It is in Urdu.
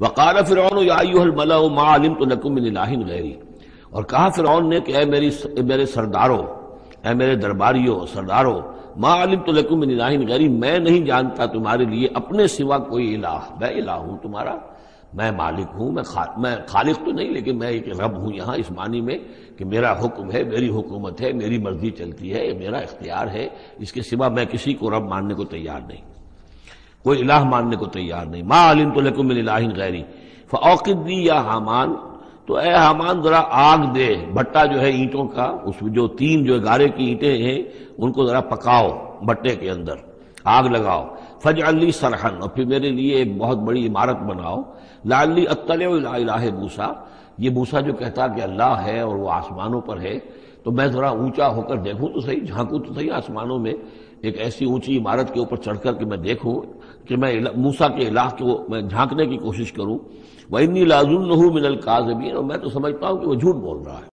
وقال فرعون یا ایھا الملأ ما علمت لکم من الہ غیری، اور کہا فرعون نے کہ اے میرے سرداروں، اے میرے درباریوں سرداروں، ما علمت لکم من الہ غیری، میں نہیں جانتا تمہارے لیے اپنے سوا کوئی الہ، میں الہ ہوں تمہارا، میں مالک ہوں، میں خالق تو نہیں لیکن میں ایک رب ہوں یہاں اس معنی میں کہ میرا حکم ہے، میری حکومت ہے، میری مرضی چلتی ہے، میرا اختیار ہے، اس کے سوا میں کسی کو رب ماننے کو تیار نہیں، کوئی الہ ماننے کو تیار نہیں۔ ما علمت لکم من الہ غیری فاوقد لی یا حامان، تو اے حامان ذرا آگ دے، بھٹا جو ہے اینٹوں کا، اس میں جو تین جو گارے کی اینٹیں ہیں ان کو ذرا پکاؤ بھٹے کے اندر، آگ لگاؤ، فاجعل لی صرحا، اور پھر میرے لیے ایک بہت بڑی عمارت بناؤ، لعلی اطلع الی الہ موسیٰ، یہ موسیٰ جو کہتا کہ اللہ ہے اور وہ آسمانوں پر ہے، تو میں ذرا اونچا ہو کر دیکھوں تو صحیح، جھانکوں تو صحیح آسمانوں میں، ایک ایسی اونچی عمارت کے اوپر چڑھ کر کہ میں دیکھوں کہ میں موسیٰ کے الہ کو میں جھانکنے کی کوشش کروں۔ وَإِنِّي لَأَظُنُّهُ مِنَ الْكَاذِبِينَ، اور میں تو سمجھتا ہوں کہ وہ جھوٹ بول رہا ہے۔